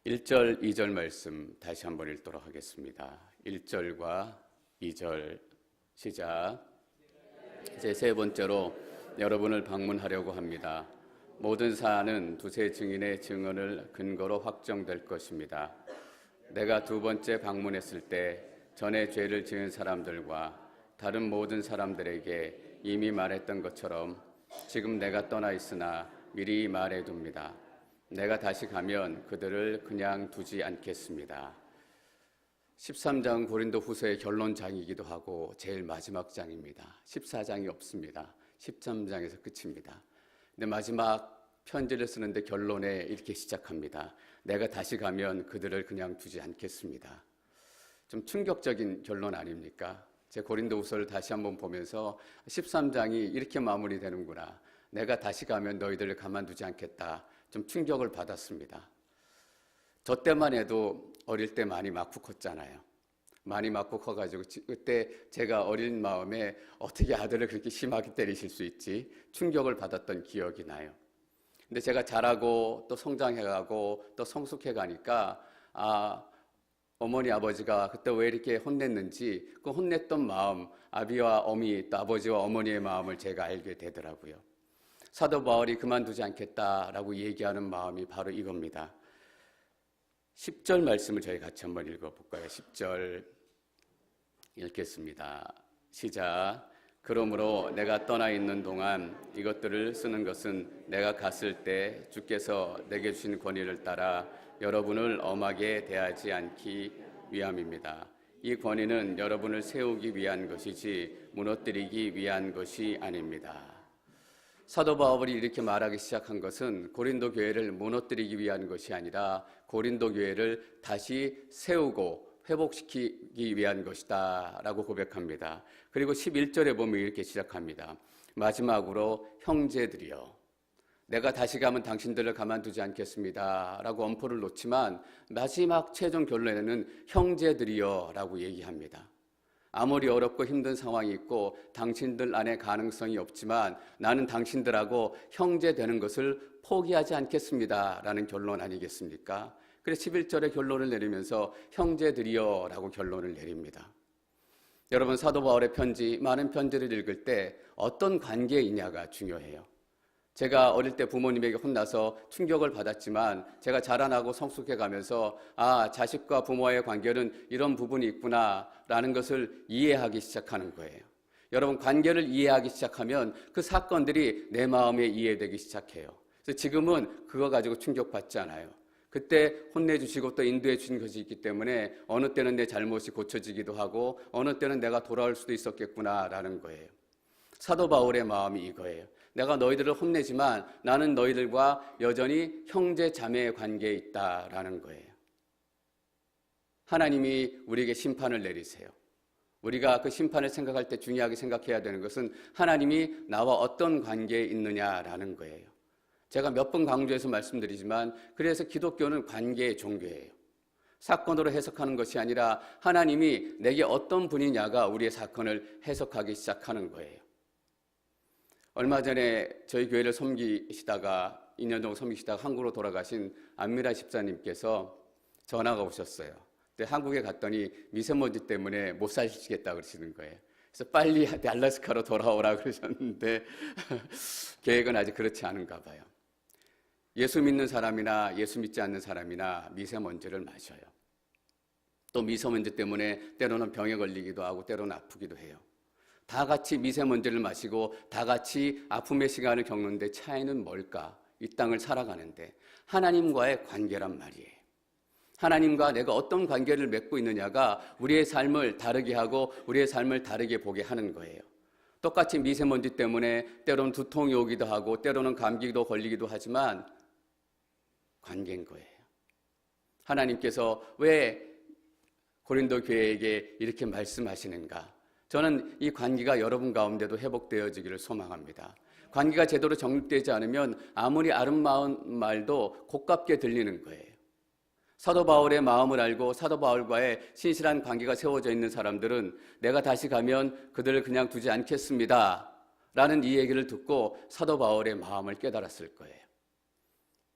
1절, 2절 말씀 다시 한번 읽도록 하겠습니다. 1절과 2절 시작. 이제 세 번째로 여러분을 방문하려고 합니다. 모든 사안은 두세 증인의 증언을 근거로 확정될 것입니다. 내가 두 번째 방문했을 때 전에 죄를 지은 사람들과 다른 모든 사람들에게 이미 말했던 것처럼 지금 내가 떠나 있으나 미리 말해둡니다. 내가 다시 가면 그들을 그냥 두지 않겠습니다. 13장 고린도후서의 결론장이기도 하고 제일 마지막 장입니다. 14장이 없습니다. 13장에서 끝입니다. 근데 마지막 편지를 쓰는데 결론에 이렇게 시작합니다. 내가 다시 가면 그들을 그냥 두지 않겠습니다. 좀 충격적인 결론 아닙니까? 제 고린도후서를 다시 한번 보면서 13장이 이렇게 마무리되는구나. 내가 다시 가면 너희들을 가만두지 않겠다. 좀 충격을 받았습니다. 저 때만 해도 어릴 때 많이 맞고 컸잖아요. 많이 맞고 커가지고 그때 제가 어린 마음에 어떻게 아들을 그렇게 심하게 때리실 수 있지? 충격을 받았던 기억이 나요. 근데 제가 자라고 또 성장해가고 또 성숙해가니까 어머니 아버지가 그때 왜 이렇게 혼냈는지 그 혼냈던 마음, 아비와 어미 또 아버지와 어머니의 마음을 제가 알게 되더라고요. 사도 바울이 그만두지 않겠다라고 얘기하는 마음이 바로 이겁니다. 10절 말씀을 저희 같이 한번 읽어볼까요? 10절 읽겠습니다. 시작. 그러므로 내가 떠나 있는 동안 이것들을 쓰는 것은 내가 갔을 때 주께서 내게 주신 권위를 따라 여러분을 엄하게 대하지 않기 위함입니다. 이 권위는 여러분을 세우기 위한 것이지 무너뜨리기 위한 것이 아닙니다. 사도 바울이 이렇게 말하기 시작한 것은 고린도 교회를 무너뜨리기 위한 것이 아니라 고린도 교회를 다시 세우고 회복시키기 위한 것이다 라고 고백합니다. 그리고 11절에 보면 이렇게 시작합니다. 마지막으로 형제들이여 내가 다시 가면 당신들을 가만두지 않겠습니다 라고 엄포를 놓지만 마지막 최종 결론에는 형제들이여 라고 얘기합니다. 아무리 어렵고 힘든 상황이 있고 당신들 안에 가능성이 없지만 나는 당신들하고 형제 되는 것을 포기하지 않겠습니다 라는 결론 아니겠습니까? 그래서 11절에 결론을 내리면서 형제들이여 라고 결론을 내립니다. 여러분 사도 바울의 편지, 많은 편지를 읽을 때 어떤 관계이냐가 중요해요. 제가 어릴 때 부모님에게 혼나서 충격을 받았지만 제가 자라나고 성숙해 가면서 자식과 부모의 관계는 이런 부분이 있구나 라는 것을 이해하기 시작하는 거예요. 여러분 관계를 이해하기 시작하면 그 사건들이 내 마음에 이해되기 시작해요. 그래서 지금은 그거 가지고 충격받지 않아요. 그때 혼내주시고 또 인도해 주신 것이 있기 때문에 어느 때는 내 잘못이 고쳐지기도 하고 어느 때는 내가 돌아올 수도 있었겠구나라는 거예요. 사도 바울의 마음이 이거예요. 내가 너희들을 혼내지만 나는 너희들과 여전히 형제 자매의 관계에 있다라는 거예요. 하나님이 우리에게 심판을 내리세요. 우리가 그 심판을 생각할 때 중요하게 생각해야 되는 것은 하나님이 나와 어떤 관계에 있느냐라는 거예요. 제가 몇 번 강조해서 말씀드리지만 그래서 기독교는 관계의 종교예요. 사건으로 해석하는 것이 아니라 하나님이 내게 어떤 분이냐가 우리의 사건을 해석하기 시작하는 거예요. 얼마 전에 저희 교회를 섬기시다가 2년 정도 섬기시다가 한국으로 돌아가신 안미라 집사님께서 전화가 오셨어요. 근데 한국에 갔더니 미세먼지 때문에 못 사시겠다 그러시는 거예요. 그래서 빨리 알래스카로 돌아오라 그러셨는데 계획은 아직 그렇지 않은가 봐요. 예수 믿는 사람이나 예수 믿지 않는 사람이나 미세먼지를 마셔요. 또 미세먼지 때문에 때로는 병에 걸리기도 하고 때로는 아프기도 해요. 다 같이 미세먼지를 마시고 다 같이 아픔의 시간을 겪는데 차이는 뭘까? 이 땅을 살아가는데 하나님과의 관계란 말이에요. 하나님과 내가 어떤 관계를 맺고 있느냐가 우리의 삶을 다르게 하고 우리의 삶을 다르게 보게 하는 거예요. 똑같이 미세먼지 때문에 때로는 두통이 오기도 하고 때로는 감기도 걸리기도 하지만 관계인 거예요. 하나님께서 왜 고린도 교회에게 이렇게 말씀하시는가? 저는 이 관계가 여러분 가운데도 회복되어지기를 소망합니다. 관계가 제대로 정립되지 않으면 아무리 아름다운 말도 곱깝게 들리는 거예요. 사도 바울의 마음을 알고 사도 바울과의 신실한 관계가 세워져 있는 사람들은 내가 다시 가면 그들을 그냥 두지 않겠습니다 라는 이 얘기를 듣고 사도 바울의 마음을 깨달았을 거예요.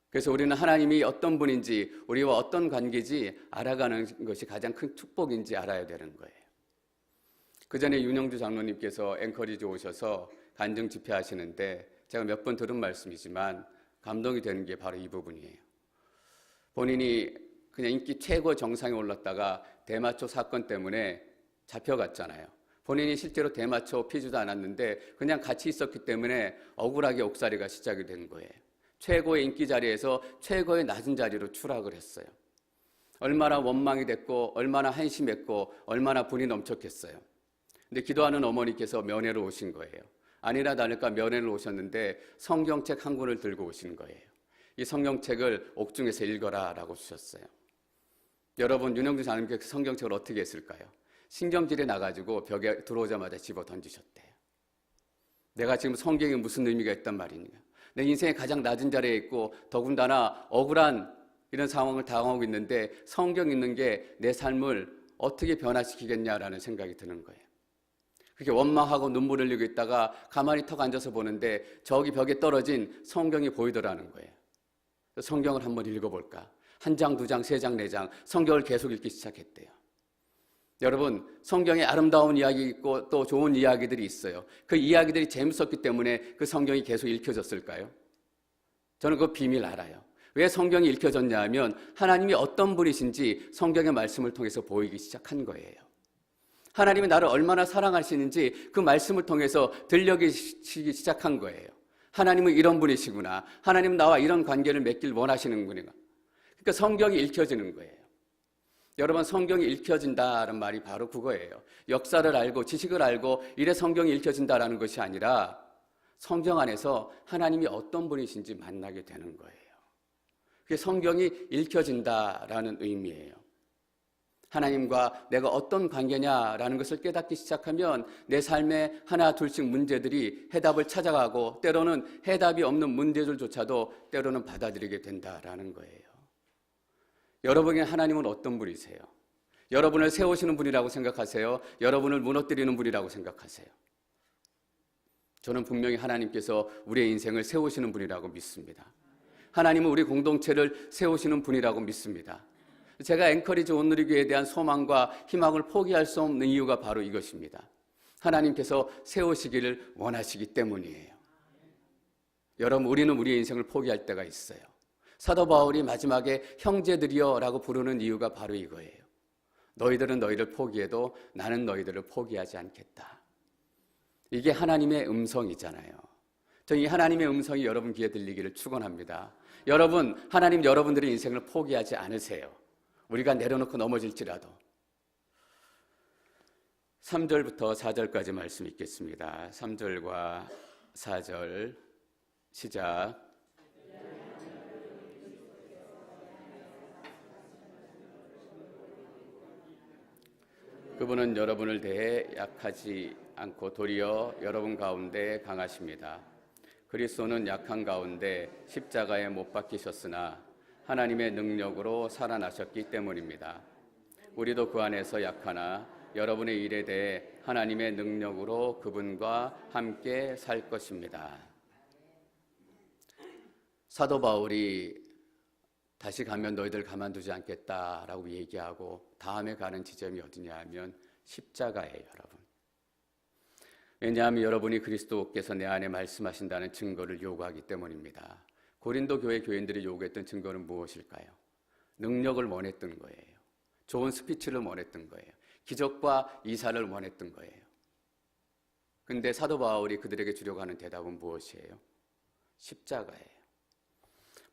그래서 우리는 하나님이 어떤 분인지, 우리와 어떤 관계인지 알아가는 것이 가장 큰 축복인지 알아야 되는 거예요. 그 전에 윤영주 장로님께서 앵커리지 오셔서 간증 집회하시는데 제가 몇 번 들은 말씀이지만 감동이 되는 게 바로 이 부분이에요. 본인이 그냥 인기 최고 정상에 올랐다가 대마초 사건 때문에 잡혀갔잖아요. 본인이 실제로 대마초 피지도 않았는데 그냥 같이 있었기 때문에 억울하게 옥살이가 시작이 된 거예요. 최고의 인기 자리에서 최고의 낮은 자리로 추락을 했어요. 얼마나 원망이 됐고 얼마나 한심했고 얼마나 분이 넘쳤겠어요. 근데 기도하는 어머니께서 면회로 오신 거예요. 아니나 다를까 면회를 오셨는데 성경책 한 권을 들고 오신 거예요. 이 성경책을 옥중에서 읽어라 라고 주셨어요. 여러분, 윤영주 장로님께서 성경책을 어떻게 했을까요? 신경질에 나가지고 벽에 들어오자마자 집어 던지셨대요. 내가 지금 성경에 무슨 의미가 있단 말이냐. 내 인생의 가장 낮은 자리에 있고 더군다나 억울한 이런 상황을 당하고 있는데 성경 읽는 게 내 삶을 어떻게 변화시키겠냐라는 생각이 드는 거예요. 그렇게 원망하고 눈물 흘리고 있다가 가만히 턱 앉아서 보는데 저기 벽에 떨어진 성경이 보이더라는 거예요. 성경을 한번 읽어볼까? 한 장, 두 장, 세 장, 네 장 성경을 계속 읽기 시작했대요. 여러분, 성경에 아름다운 이야기 있고 또 좋은 이야기들이 있어요. 그 이야기들이 재밌었기 때문에 그 성경이 계속 읽혀졌을까요? 저는 그 비밀 알아요. 왜 성경이 읽혀졌냐 하면 하나님이 어떤 분이신지 성경의 말씀을 통해서 보이기 시작한 거예요. 하나님이 나를 얼마나 사랑하시는지 그 말씀을 통해서 들려주시기 시작한 거예요. 하나님은 이런 분이시구나. 하나님은 나와 이런 관계를 맺길 원하시는구나. 그러니까 성경이 읽혀지는 거예요. 여러분, 성경이 읽혀진다는 말이 바로 그거예요. 역사를 알고 지식을 알고 이래 성경이 읽혀진다라는 것이 아니라 성경 안에서 하나님이 어떤 분이신지 만나게 되는 거예요. 그게 성경이 읽혀진다라는 의미예요. 하나님과 내가 어떤 관계냐라는 것을 깨닫기 시작하면 내 삶에 하나 둘씩 문제들이 해답을 찾아가고 때로는 해답이 없는 문제들조차도 때로는 받아들이게 된다라는 거예요. 여러분의 하나님은 어떤 분이세요? 여러분을 세우시는 분이라고 생각하세요? 여러분을 무너뜨리는 분이라고 생각하세요? 저는 분명히 하나님께서 우리의 인생을 세우시는 분이라고 믿습니다. 하나님은 우리 공동체를 세우시는 분이라고 믿습니다. 제가 앵커리지 온누리교회에 대한 소망과 희망을 포기할 수 없는 이유가 바로 이것입니다. 하나님께서 세우시기를 원하시기 때문이에요. 여러분, 우리는 우리의 인생을 포기할 때가 있어요. 사도 바울이 마지막에 형제들이여 라고 부르는 이유가 바로 이거예요. 너희들은 너희를 포기해도 나는 너희들을 포기하지 않겠다. 이게 하나님의 음성이잖아요. 저는 이 하나님의 음성이 여러분 귀에 들리기를 축원합니다. 여러분, 하나님 여러분들의 인생을 포기하지 않으세요. 우리가 내려놓고 넘어질지라도. 3절부터 4절까지 말씀 읽겠습니다. 3절과 4절 시작. 그분은 여러분을 대해 약하지 않고 도리어 여러분 가운데 강하십니다. 그리스도는 약한 가운데 십자가에 못 박히셨으나 하나님의 능력으로 살아나셨기 때문입니다. 우리도 그 안에서 약하나 여러분의 일에 대해 하나님의 능력으로 그분과 함께 살 것입니다. 사도 바울이 다시 가면 너희들 가만두지 않겠다라고 얘기하고 다음에 가는 지점이 어디냐 하면 십자가예요, 여러분. 왜냐하면 여러분이 그리스도께서 내 안에 말씀하신다는 증거를 요구하기 때문입니다. 고린도 교회 교인들이 요구했던 증거는 무엇일까요? 능력을 원했던 거예요. 좋은 스피치를 원했던 거예요. 기적과 이사를 원했던 거예요. 근데 사도 바울이 그들에게 주려고 하는 대답은 무엇이에요? 십자가예요.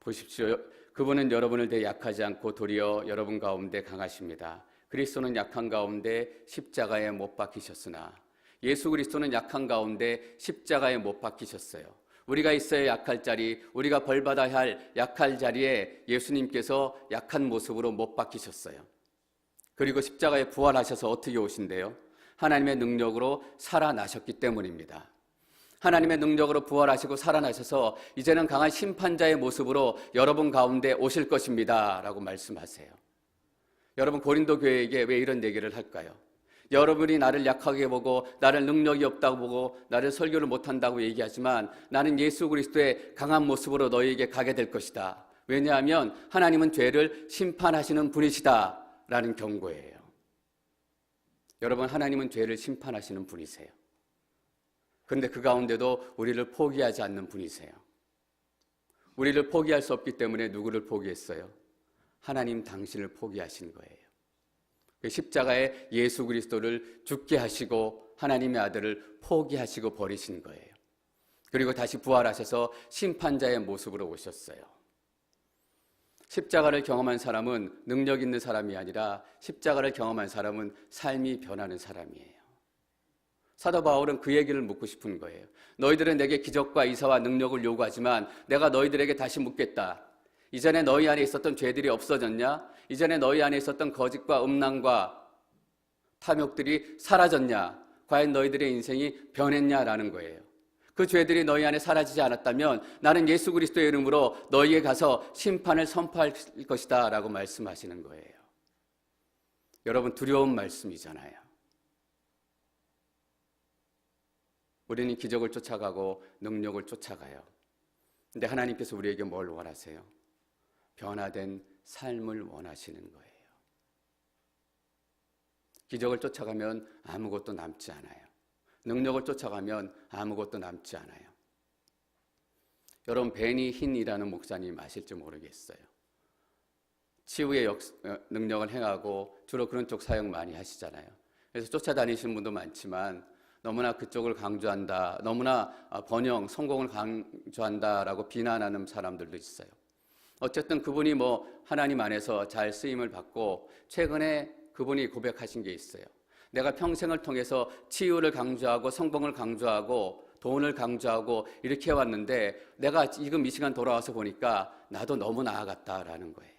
보십시오. 그분은 여러분을 대해 약하지 않고 도리어 여러분 가운데 강하십니다. 그리스도는 약한 가운데 십자가에 못 박히셨으나 예수 그리스도는 약한 가운데 십자가에 못 박히셨어요. 우리가 있어야 약할 자리, 우리가 벌받아야 할 약할 자리에 예수님께서 약한 모습으로 못 박히셨어요. 그리고 십자가에 부활하셔서 어떻게 오신대요? 하나님의 능력으로 살아나셨기 때문입니다. 하나님의 능력으로 부활하시고 살아나셔서 이제는 강한 심판자의 모습으로 여러분 가운데 오실 것입니다 라고 말씀하세요. 여러분, 고린도 교회에게 왜 이런 얘기를 할까요? 여러분이 나를 약하게 보고 나를 능력이 없다고 보고 나를 설교를 못한다고 얘기하지만 나는 예수 그리스도의 강한 모습으로 너희에게 가게 될 것이다. 왜냐하면 하나님은 죄를 심판하시는 분이시다라는 경고예요. 여러분, 하나님은 죄를 심판하시는 분이세요. 그런데 그 가운데도 우리를 포기하지 않는 분이세요. 우리를 포기할 수 없기 때문에 누구를 포기했어요? 하나님 당신을 포기하신 거예요. 그 십자가에 예수 그리스도를 죽게 하시고 하나님의 아들을 포기하시고 버리신 거예요. 그리고 다시 부활하셔서 심판자의 모습으로 오셨어요. 십자가를 경험한 사람은 능력 있는 사람이 아니라 십자가를 경험한 사람은 삶이 변하는 사람이에요. 사도 바울은 그 얘기를 묻고 싶은 거예요. 너희들은 내게 기적과 이사와 능력을 요구하지만 내가 너희들에게 다시 묻겠다. 이전에 너희 안에 있었던 죄들이 없어졌냐? 이전에 너희 안에 있었던 거짓과 음란과 탐욕들이 사라졌냐? 과연 너희들의 인생이 변했냐라는 거예요. 그 죄들이 너희 안에 사라지지 않았다면 나는 예수 그리스도의 이름으로 너희에 가서 심판을 선포할 것이다 라고 말씀하시는 거예요. 여러분, 두려운 말씀이잖아요. 우리는 기적을 쫓아가고 능력을 쫓아가요. 근데 하나님께서 우리에게 뭘 원하세요? 변화된 삶을 원하시는 거예요. 기적을 쫓아가면 아무것도 남지 않아요. 능력을 쫓아가면 아무것도 남지 않아요. 여러분, 베니 흰이라는 목사님 아실지 모르겠어요. 치유의 능력을 행하고 주로 그런 쪽 사역 많이 하시잖아요. 그래서 쫓아다니시는 분도 많지만 너무나 그쪽을 강조한다, 너무나 번영, 성공을 강조한다라고 비난하는 사람들도 있어요. 어쨌든 그분이 하나님 안에서 잘 쓰임을 받고 최근에 그분이 고백하신 게 있어요. 내가 평생을 통해서 치유를 강조하고 성공을 강조하고 돈을 강조하고 이렇게 해왔는데 내가 지금 이 시간 돌아와서 보니까 나도 너무 나아갔다라는 거예요.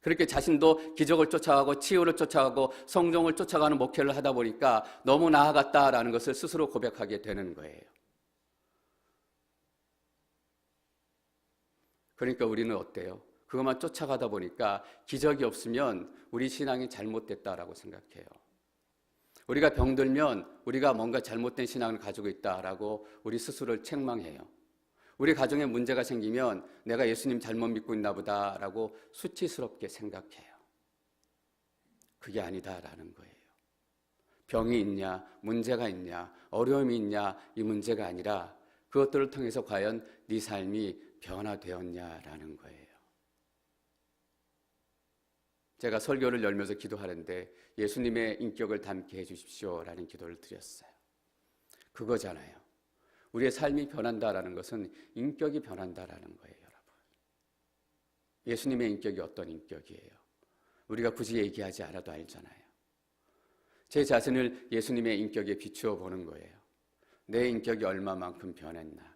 그렇게 자신도 기적을 쫓아가고 치유를 쫓아가고 성공을 쫓아가는 목회를 하다 보니까 너무 나아갔다라는 것을 스스로 고백하게 되는 거예요. 그러니까 우리는 어때요? 그것만 쫓아가다 보니까 기적이 없으면 우리 신앙이 잘못됐다라고 생각해요. 우리가 병들면 우리가 뭔가 잘못된 신앙을 가지고 있다라고 우리 스스로를 책망해요. 우리 가정에 문제가 생기면 내가 예수님 잘못 믿고 있나 보다라고 수치스럽게 생각해요. 그게 아니다라는 거예요. 병이 있냐, 문제가 있냐, 어려움이 있냐, 이 문제가 아니라 그것들을 통해서 과연 네 삶이 변화되었냐라는 거예요. 제가 설교를 열면서 기도하는데 예수님의 인격을 담게 해주십시오라는 기도를 드렸어요. 그거잖아요. 우리의 삶이 변한다라는 것은 인격이 변한다라는 거예요, 여러분. 예수님의 인격이 어떤 인격이에요? 우리가 굳이 얘기하지 않아도 알잖아요. 제 자신을 예수님의 인격에 비추어 보는 거예요. 내 인격이 얼마만큼 변했나?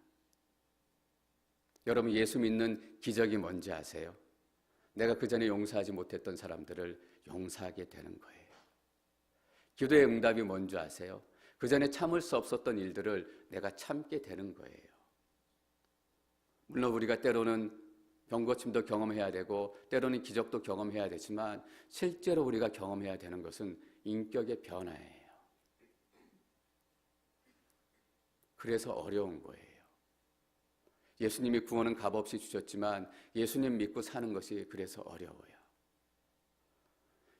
여러분, 예수 믿는 기적이 뭔지 아세요? 내가 그전에 용서하지 못했던 사람들을 용서하게 되는 거예요. 기도의 응답이 뭔지 아세요? 그전에 참을 수 없었던 일들을 내가 참게 되는 거예요. 물론 우리가 때로는 병고침도 경험해야 되고 때로는 기적도 경험해야 되지만 실제로 우리가 경험해야 되는 것은 인격의 변화예요. 그래서 어려운 거예요. 예수님이 구원은 값없이 주셨지만 예수님 믿고 사는 것이 그래서 어려워요.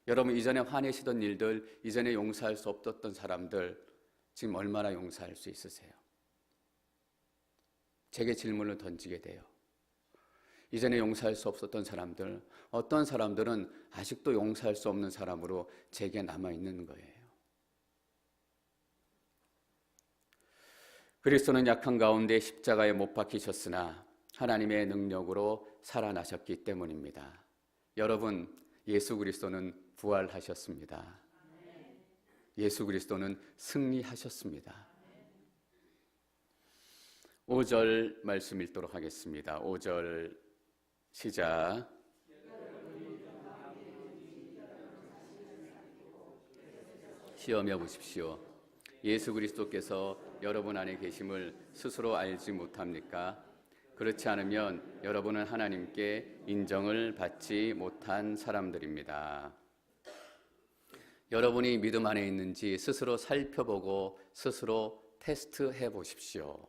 여러분, 이전에 화내시던 일들, 이전에 용서할 수 없었던 사람들 지금 얼마나 용서할 수 있으세요? 제게 질문을 던지게 돼요. 이전에 용서할 수 없었던 사람들, 어떤 사람들은 아직도 용서할 수 없는 사람으로 제게 남아있는 거예요. 그리스도는 약한 가운데 십자가에 못 박히셨으나 하나님의 능력으로 살아나셨기 때문입니다. 여러분, 예수 그리스도는 부활하셨습니다. 예수 그리스도는 승리하셨습니다. 5절 말씀 읽도록 하겠습니다. 5절 시작. 시험해 보십시오. 예수 그리스도께서 여러분 안에 계심을 스스로 알지 못합니까? 그렇지 않으면 여러분은 하나님께 인정을 받지 못한 사람들입니다. 여러분이 믿음 안에 있는지 스스로 살펴보고 스스로 테스트해 보십시오.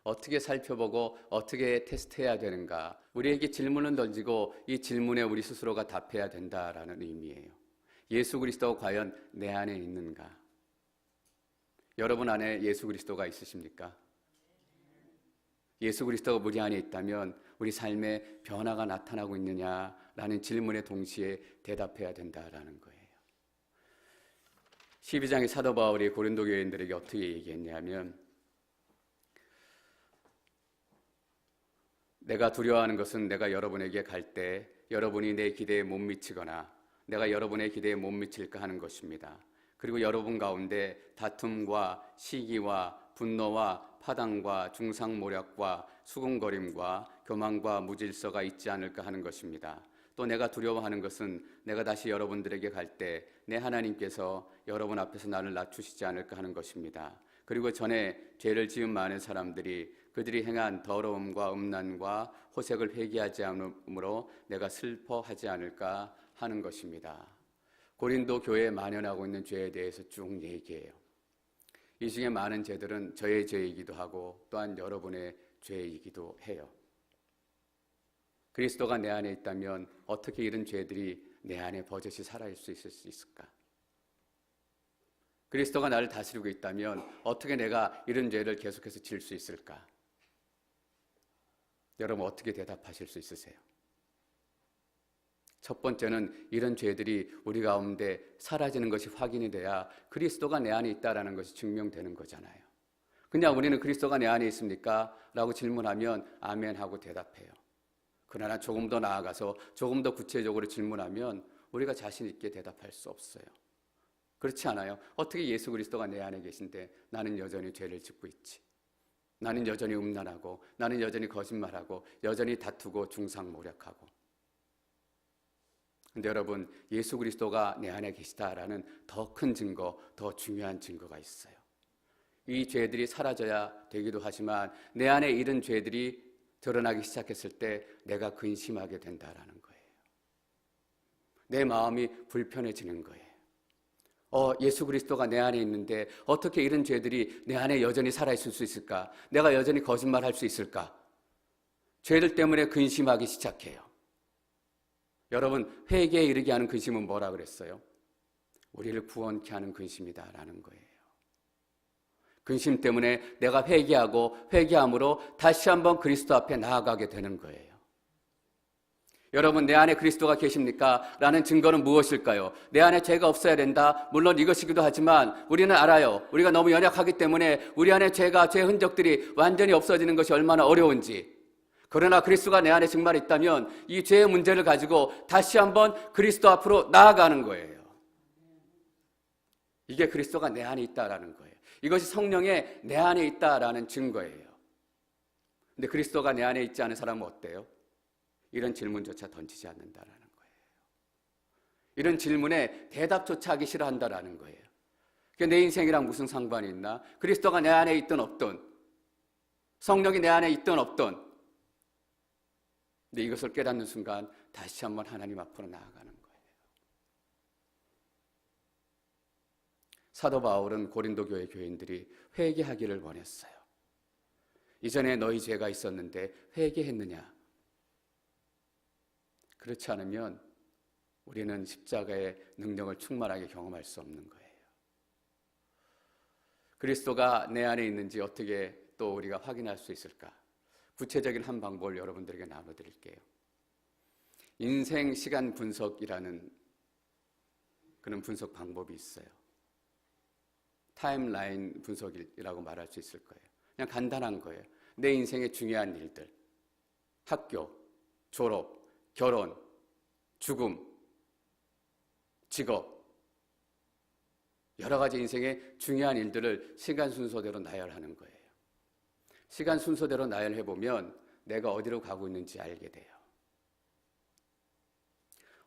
어떻게 살펴보고 어떻게 테스트해야 되는가? 우리에게 질문을 던지고 이 질문에 우리 스스로가 답해야 된다라는 의미예요. 예수 그리스도가 과연 내 안에 있는가? 여러분 안에 예수 그리스도가 있으십니까? 예수 그리스도가 우리 안에 있다면 우리 삶에 변화가 나타나고 있느냐라는 질문에 동시에 대답해야 된다라는 거예요. 12장의 사도 바울이 고린도 교인들에게 어떻게 얘기했냐면, 내가 두려워하는 것은 내가 여러분에게 갈 때 여러분이 내 기대에 못 미치거나 내가 여러분의 기대에 못 미칠까 하는 것입니다. 그리고 여러분 가운데 다툼과 시기와 분노와 파당과 중상모략과 수군거림과 교만과 무질서가 있지 않을까 하는 것입니다. 또 내가 두려워하는 것은 내가 다시 여러분들에게 갈 때 내 하나님께서 여러분 앞에서 나를 낮추시지 않을까 하는 것입니다. 그리고 전에 죄를 지은 많은 사람들이 그들이 행한 더러움과 음란과 호색을 회개하지 않으므로 내가 슬퍼하지 않을까 하는 것입니다. 고린도 교회에 만연하고 있는 죄에 대해서 쭉 얘기해요. 이 중에 많은 죄들은 저의 죄이기도 하고 또한 여러분의 죄이기도 해요. 그리스도가 내 안에 있다면 어떻게 이런 죄들이 내 안에 버젓이 살아있을 수 있을까? 그리스도가 나를 다스리고 있다면 어떻게 내가 이런 죄를 계속해서 지을 수 있을까? 여러분 어떻게 대답하실 수 있으세요? 첫 번째는 이런 죄들이 우리 가운데 사라지는 것이 확인이 돼야 그리스도가 내 안에 있다는 것이 증명되는 거잖아요. 그냥 우리는 그리스도가 내 안에 있습니까? 라고 질문하면 아멘 하고 대답해요. 그러나 조금 더 나아가서 조금 더 구체적으로 질문하면 우리가 자신 있게 대답할 수 없어요. 그렇지 않아요? 어떻게 예수 그리스도가 내 안에 계신데 나는 여전히 죄를 짓고 있지? 나는 여전히 음란하고 나는 여전히 거짓말하고 여전히 다투고 중상모략하고. 근데 여러분, 예수 그리스도가 내 안에 계시다라는 더 큰 증거, 더 중요한 증거가 있어요. 이 죄들이 사라져야 되기도 하지만 내 안에 이런 죄들이 드러나기 시작했을 때 내가 근심하게 된다라는 거예요. 내 마음이 불편해지는 거예요. 예수 그리스도가 내 안에 있는데 어떻게 이런 죄들이 내 안에 여전히 살아있을 수 있을까? 내가 여전히 거짓말할 수 있을까? 죄들 때문에 근심하기 시작해요. 여러분, 회개에 이르게 하는 근심은 뭐라 그랬어요? 우리를 구원케 하는 근심이다라는 거예요. 근심 때문에 내가 회개하고 회개함으로 다시 한번 그리스도 앞에 나아가게 되는 거예요. 여러분, 내 안에 그리스도가 계십니까? 라는 증거는 무엇일까요? 내 안에 죄가 없어야 된다. 물론 이것이기도 하지만 우리는 알아요. 우리가 너무 연약하기 때문에 우리 안에 죄 흔적들이 완전히 없어지는 것이 얼마나 어려운지. 그러나 그리스도가 내 안에 정말 있다면 이 죄의 문제를 가지고 다시 한번 그리스도 앞으로 나아가는 거예요. 이게 그리스도가 내 안에 있다라는 거예요. 이것이 성령의 내 안에 있다라는 증거예요. 근데 그리스도가 내 안에 있지 않은 사람은 어때요? 이런 질문조차 던지지 않는다라는 거예요. 이런 질문에 대답조차 하기 싫어한다라는 거예요. 내 인생이랑 무슨 상관이 있나? 그리스도가 내 안에 있든 없든, 성령이 내 안에 있든 없든, 근데 이것을 깨닫는 순간 다시 한번 하나님 앞으로 나아가는 거예요. 사도 바울은 고린도 교회 교인들이 회개하기를 원했어요. 이전에 너희 죄가 있었는데 회개했느냐? 그렇지 않으면 우리는 십자가의 능력을 충만하게 경험할 수 없는 거예요. 그리스도가 내 안에 있는지 어떻게 또 우리가 확인할 수 있을까? 구체적인 한 방법을 여러분들에게 나눠드릴게요. 인생 시간 분석이라는 그런 분석 방법이 있어요. 타임라인 분석이라고 말할 수 있을 거예요. 그냥 간단한 거예요. 내 인생의 중요한 일들, 학교, 졸업, 결혼, 죽음, 직업, 여러 가지 인생의 중요한 일들을 시간 순서대로 나열하는 거예요. 시간 순서대로 나열해보면 내가 어디로 가고 있는지 알게 돼요.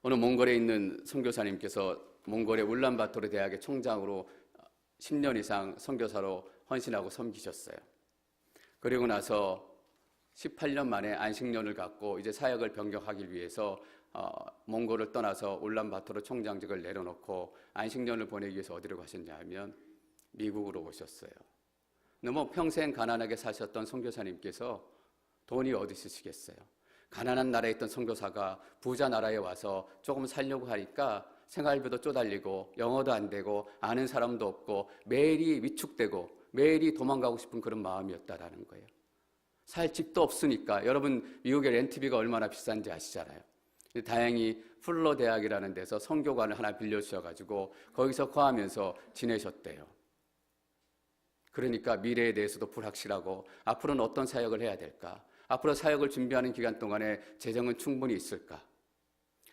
어느 몽골에 있는 선교사님께서 몽골의 울란바토르 대학의 총장으로 10년 이상 선교사로 헌신하고 섬기셨어요. 그리고 나서 18년 만에 안식년을 갖고 이제 사역을 변경하기 위해서 몽골을 떠나서 울란바토르 총장직을 내려놓고 안식년을 보내기 위해서 어디로 가셨냐 하면 미국으로 오셨어요. 너무 평생 가난하게 사셨던 선교사님께서 돈이 어디 있으시겠어요? 가난한 나라에 있던 선교사가 부자 나라에 와서 조금 살려고 하니까 생활비도 쪼달리고 영어도 안 되고 아는 사람도 없고 매일이 위축되고 매일이 도망가고 싶은 그런 마음이었다라는 거예요. 살 집도 없으니까. 여러분 미국의 렌트비가 얼마나 비싼지 아시잖아요. 다행히 풀러 대학이라는 데서 선교관을 하나 빌려주셔가지고 거기서 거하면서 지내셨대요. 그러니까 미래에 대해서도 불확실하고 앞으로는 어떤 사역을 해야 될까? 앞으로 사역을 준비하는 기간 동안에 재정은 충분히 있을까?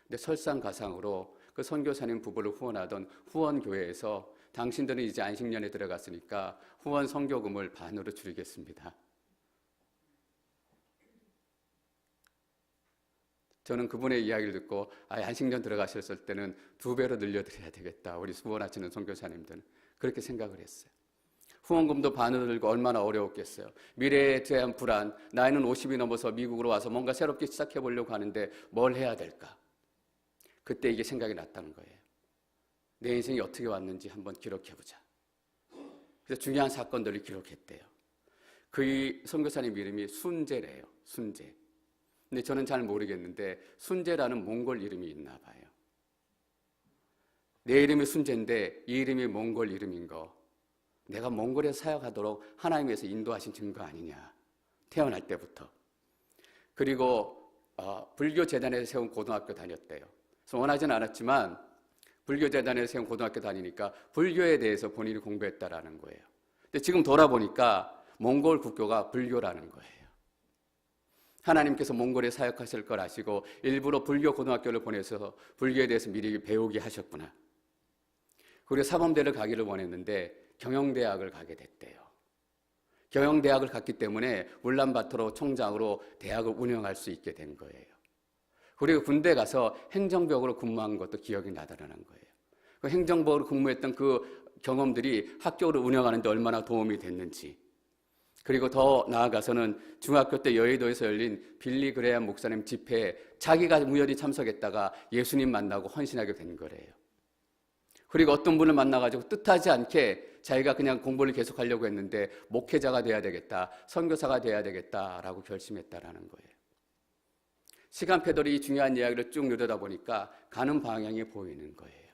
근데 설상가상으로 그 선교사님 부부를 후원하던 후원교회에서 당신들은 이제 안식년에 들어갔으니까 후원 선교금을 반으로 줄이겠습니다. 저는 그분의 이야기를 듣고 안식년 들어가셨을 때는 2배로 늘려드려야 되겠다. 우리 후원하시는 선교사님들은 그렇게 생각을 했어요. 후원금도 반으로 들고 얼마나 어려웠겠어요. 미래에 대한 불안, 나이는 50이 넘어서 미국으로 와서 뭔가 새롭게 시작해 보려고 하는데 뭘 해야 될까? 그때 이게 생각이 났다는 거예요. 내 인생이 어떻게 왔는지 한번 기록해보자. 그래서 중요한 사건들을 기록했대요. 그 선교사님 이름이 순재래요. 순재. 근데 저는 잘 모르겠는데 순재라는 몽골 이름이 있나 봐요. 내 이름이 순재인데 이 이름이 몽골 이름인 거, 내가 몽골에 사역하도록 하나님께서 인도하신 증거 아니냐, 태어날 때부터. 그리고 불교 재단에서 세운 고등학교 다녔대요. 그래서 원하지는 않았지만 불교 재단에서 세운 고등학교 다니니까 불교에 대해서 본인이 공부했다라는 거예요. 근데 지금 돌아보니까 몽골 국교가 불교라는 거예요. 하나님께서 몽골에 사역하실 걸 아시고 일부러 불교 고등학교를 보내서 불교에 대해서 미리 배우게 하셨구나. 그리고 사범대를 가기를 원했는데 경영대학을 가게 됐대요. 경영대학을 갔기 때문에 울란바토르 총장으로 대학을 운영할 수 있게 된 거예요. 그리고 군대 가서 행정병으로 근무한 것도 기억이 나더라는 거예요. 그 행정병으로 근무했던 그 경험들이 학교를 운영하는 데 얼마나 도움이 됐는지. 그리고 더 나아가서는 중학교 때 여의도에서 열린 빌리 그레이엄 목사님 집회에 자기가 우연히 참석했다가 예수님 만나고 헌신하게 된 거래요. 그리고 어떤 분을 만나가지고 뜻하지 않게 자기가 그냥 공부를 계속하려고 했는데 목회자가 돼야 되겠다, 선교사가 돼야 되겠다라고 결심했다라는 거예요. 시간표들이 이 중요한 이야기를 쭉 누르다 보니까 가는 방향이 보이는 거예요.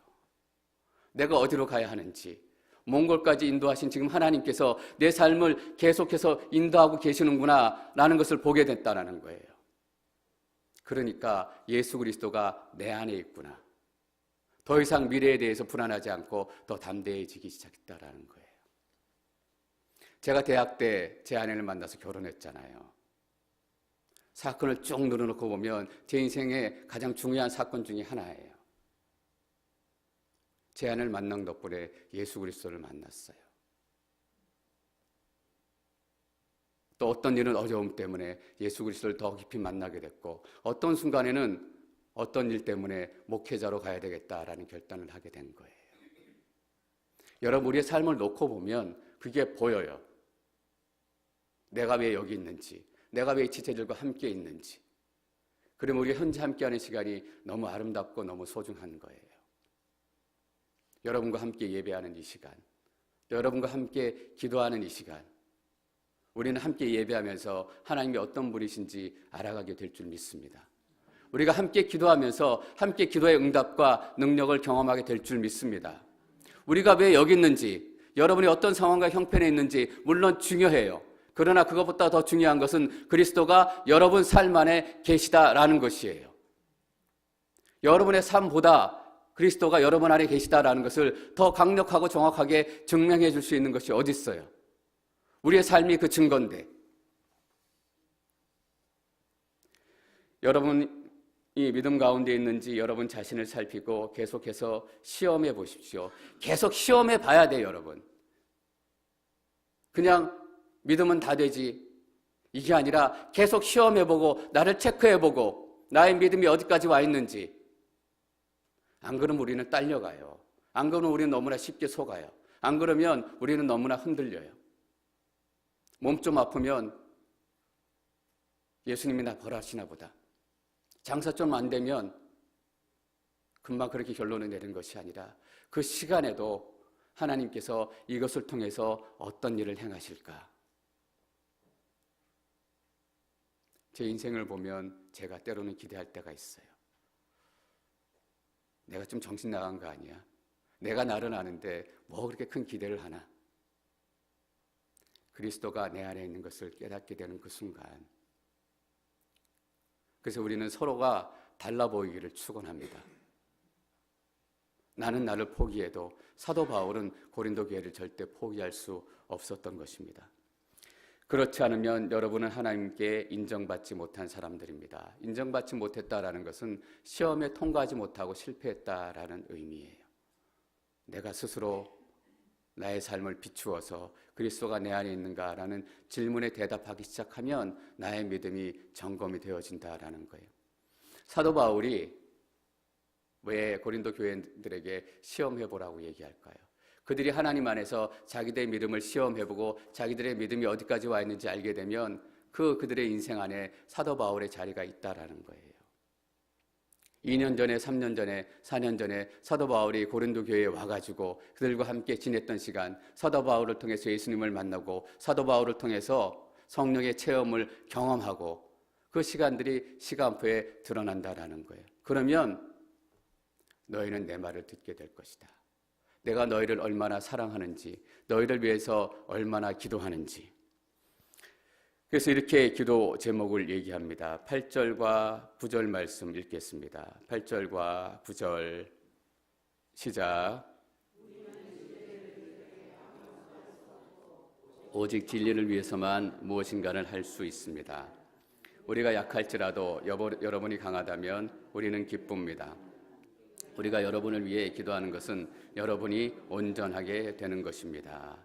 내가 어디로 가야 하는지, 몽골까지 인도하신 지금 하나님께서 내 삶을 계속해서 인도하고 계시는구나 라는 것을 보게 됐다는 거예요. 그러니까 예수 그리스도가 내 안에 있구나. 더 이상 미래에 대해서 불안하지 않고 더 담대해지기 시작했다라는 거예요. 제가 대학 때 제 아내를 만나서 결혼했잖아요. 사건을 쭉 늘어놓고 보면 제 인생의 가장 중요한 사건 중에 하나예요. 제 아내를 만난 덕분에 예수 그리스도를 만났어요. 또 어떤 일은 어려움 때문에 예수 그리스도를 더 깊이 만나게 됐고, 어떤 순간에는 어떤 일 때문에 목회자로 가야 되겠다라는 결단을 하게 된 거예요. 여러분, 우리의 삶을 놓고 보면 그게 보여요. 내가 왜 여기 있는지, 내가 왜 지체들과 함께 있는지. 그러면 우리 현재 함께하는 시간이 너무 아름답고 너무 소중한 거예요. 여러분과 함께 예배하는 이 시간, 여러분과 함께 기도하는 이 시간, 우리는 함께 예배하면서 하나님이 어떤 분이신지 알아가게 될 줄 믿습니다. 우리가 함께 기도하면서 함께 기도의 응답과 능력을 경험하게 될 줄 믿습니다. 우리가 왜 여기 있는지, 여러분이 어떤 상황과 형편에 있는지 물론 중요해요. 그러나 그것보다 더 중요한 것은 그리스도가 여러분 삶 안에 계시다라는 것이에요. 여러분의 삶보다 그리스도가 여러분 안에 계시다라는 것을 더 강력하고 정확하게 증명해 줄 수 있는 것이 어디 있어요? 우리의 삶이 그 증거인데. 여러분이 믿음 가운데 있는지 여러분 자신을 살피고 계속해서 시험해 보십시오. 계속 시험해 봐야 돼요, 여러분. 그냥 믿음은 다 되지, 이게 아니라 계속 시험해 보고 나를 체크해 보고 나의 믿음이 어디까지 와 있는지. 안 그러면 우리는 딸려가요. 안 그러면 우리는 너무나 쉽게 속아요. 안 그러면 우리는 너무나 흔들려요. 몸 좀 아프면 예수님이 나 벌하시나 보다. 장사 좀 안 되면 금방 그렇게 결론을 내는 것이 아니라 그 시간에도 하나님께서 이것을 통해서 어떤 일을 행하실까? 제 인생을 보면 제가 때로는 기대할 때가 있어요. 내가 좀 정신 나간 거 아니야? 내가 나를 아는데 뭐 그렇게 큰 기대를 하나? 그리스도가 내 안에 있는 것을 깨닫게 되는 그 순간, 그래서 우리는 서로가 달라 보이기를 축원합니다. 나는 나를 포기해도 사도 바울은 고린도 교회를 절대 포기할 수 없었던 것입니다. 그렇지 않으면 여러분은 하나님께 인정받지 못한 사람들입니다. 인정받지 못했다라는 것은 시험에 통과하지 못하고 실패했다라는 의미예요. 내가 스스로 나의 삶을 비추어서 그리스도가 내 안에 있는가라는 질문에 대답하기 시작하면 나의 믿음이 점검이 되어진다라는 거예요. 사도 바울이 왜 고린도 교회들에게 시험해보라고 얘기할까요? 그들이 하나님 안에서 자기들의 믿음을 시험해보고 자기들의 믿음이 어디까지 와 있는지 알게 되면 그들의 인생 안에 사도 바울의 자리가 있다라는 거예요. 2년 전에, 3년 전에, 4년 전에 사도 바울이 고린도 교회에 와가지고 그들과 함께 지냈던 시간, 사도 바울을 통해서 예수님을 만나고 사도 바울을 통해서 성령의 체험을 경험하고 그 시간들이 시간표에 드러난다라는 거예요. 그러면 너희는 내 말을 듣게 될 것이다. 내가 너희를 얼마나 사랑하는지, 너희를 위해서 얼마나 기도하는지. 그래서 이렇게 기도 제목을 얘기합니다. 8절과 9절 말씀 읽겠습니다. 8절과 9절 시작. 오직 진리를 위해서만 무엇인가를 할 수 있습니다. 우리가 약할지라도 여러분이 강하다면 우리는 기쁩니다. 우리가 여러분을 위해 기도하는 것은 여러분이 온전하게 되는 것입니다.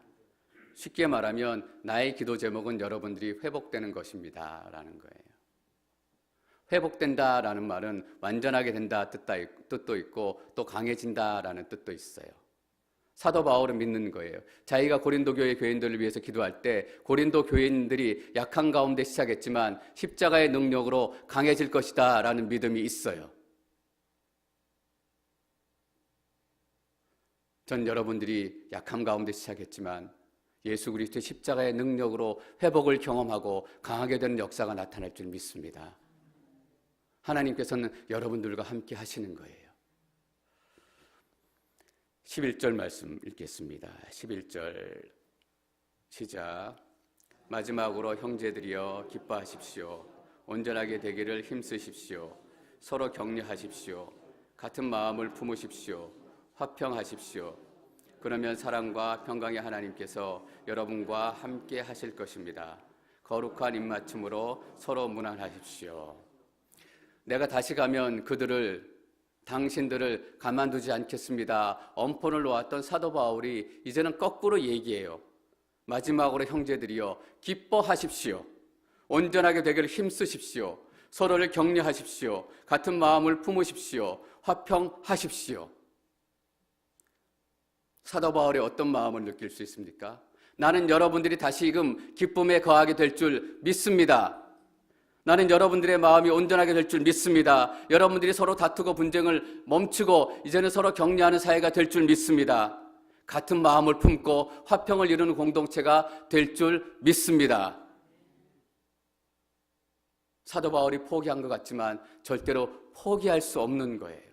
쉽게 말하면 나의 기도 제목은 여러분들이 회복되는 것입니다 라는 거예요. 회복된다라는 말은 완전하게 된다 뜻도 있고 또 강해진다라는 뜻도 있어요. 사도 바울은 믿는 거예요. 자기가 고린도 교회 교인들을 위해서 기도할 때 고린도 교인들이 약한 가운데 시작했지만 십자가의 능력으로 강해질 것이다 라는 믿음이 있어요. 전 여러분들이 약함 가운데 시작했지만 예수 그리스도의 십자가의 능력으로 회복을 경험하고 강하게 되는 역사가 나타날 줄 믿습니다. 하나님께서는 여러분들과 함께 하시는 거예요. 11절 말씀 읽겠습니다. 11절 시작. 마지막으로 형제들이여 기뻐하십시오. 온전하게 되기를 힘쓰십시오. 서로 격려하십시오. 같은 마음을 품으십시오. 화평하십시오. 그러면 사랑과 평강의 하나님께서 여러분과 함께 하실 것입니다. 거룩한 입맞춤으로 서로 무난하십시오. 내가 다시 가면 당신들을 가만두지 않겠습니다. 엄포를 놓았던 사도 바울이 이제는 거꾸로 얘기해요. 마지막으로 형제들이여 기뻐하십시오. 온전하게 되기를 힘쓰십시오. 서로를 격려하십시오. 같은 마음을 품으십시오. 화평하십시오. 사도 바울이 어떤 마음을 느낄 수 있습니까? 나는 여러분들이 다시금 기쁨에 거하게 될 줄 믿습니다. 나는 여러분들의 마음이 온전하게 될 줄 믿습니다. 여러분들이 서로 다투고 분쟁을 멈추고 이제는 서로 격려하는 사회가 될 줄 믿습니다. 같은 마음을 품고 화평을 이루는 공동체가 될 줄 믿습니다. 사도 바울이 포기한 것 같지만 절대로 포기할 수 없는 거예요.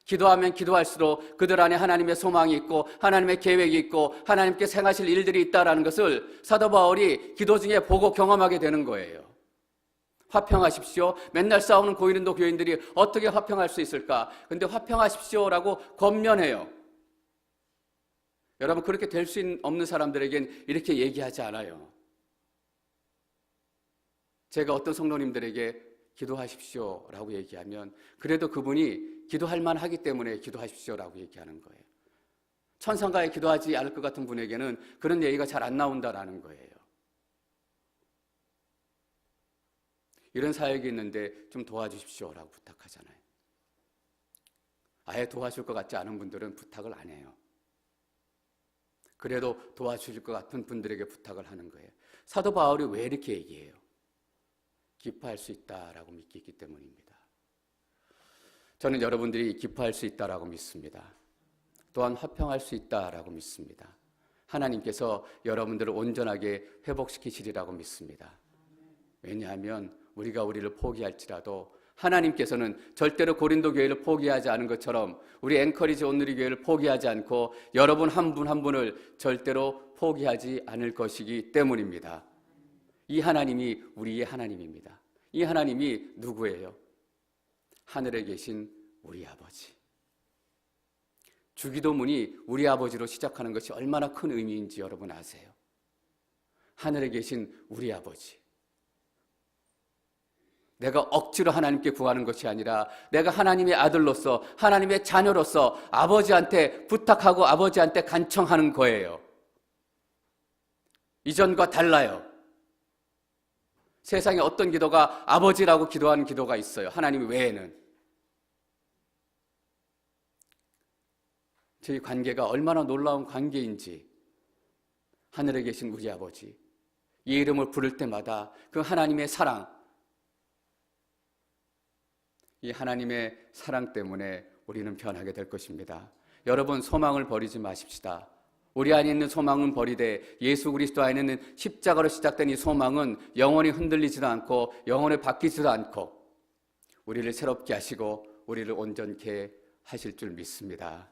기도하면 기도할수록 그들 안에 하나님의 소망이 있고 하나님의 계획이 있고 하나님께 행하실 일들이 있다는 것을 사도 바울이 기도 중에 보고 경험하게 되는 거예요. 화평하십시오. 맨날 싸우는 고린도 교인들이 어떻게 화평할 수 있을까? 근데 화평하십시오라고 권면해요. 여러분, 그렇게 될 수 없는 사람들에겐 이렇게 얘기하지 않아요. 제가 어떤 성도님들에게 기도하십시오라고 얘기하면 그래도 그분이 기도할 만하기 때문에 기도하십시오라고 얘기하는 거예요. 천상가에 기도하지 않을 것 같은 분에게는 그런 얘기가 잘 안 나온다라는 거예요. 이런 사역이 있는데 좀 도와주십시오라고 부탁하잖아요. 아예 도와줄 것 같지 않은 분들은 부탁을 안 해요. 그래도 도와주실 것 같은 분들에게 부탁을 하는 거예요. 사도 바울이 왜 이렇게 얘기해요? 기뻐할 수 있다라고 믿기 때문입니다. 저는 여러분들이 기뻐할 수 있다라고 믿습니다. 또한 화평할 수 있다라고 믿습니다. 하나님께서 여러분들을 온전하게 회복시키시리라고 믿습니다. 왜냐하면 우리가 우리를 포기할지라도 하나님께서는 절대로 고린도 교회를 포기하지 않은 것처럼 우리 앵커리지 온누리 교회를 포기하지 않고 여러분 한 분 한 분을 절대로 포기하지 않을 것이기 때문입니다. 이 하나님이 우리의 하나님입니다. 이 하나님이 누구예요? 하늘에 계신 우리 아버지. 주기도문이 우리 아버지로 시작하는 것이 얼마나 큰 의미인지 여러분 아세요? 하늘에 계신 우리 아버지. 내가 억지로 하나님께 구하는 것이 아니라 내가 하나님의 아들로서 하나님의 자녀로서 아버지한테 부탁하고 아버지한테 간청하는 거예요. 이전과 달라요. 세상에 어떤 기도가 아버지라고 기도하는 기도가 있어요. 하나님 외에는. 저희 관계가 얼마나 놀라운 관계인지 하늘에 계신 우리 아버지 이 이름을 부를 때마다 그 하나님의 사랑, 이 하나님의 사랑 때문에 우리는 변하게 될 것입니다. 여러분 소망을 버리지 마십시다. 우리 안에 있는 소망은 버리되 예수 그리스도 안에 있는 십자가로 시작된 이 소망은 영원히 흔들리지도 않고 영원히 바뀌지도 않고 우리를 새롭게 하시고 우리를 온전케 하실 줄 믿습니다.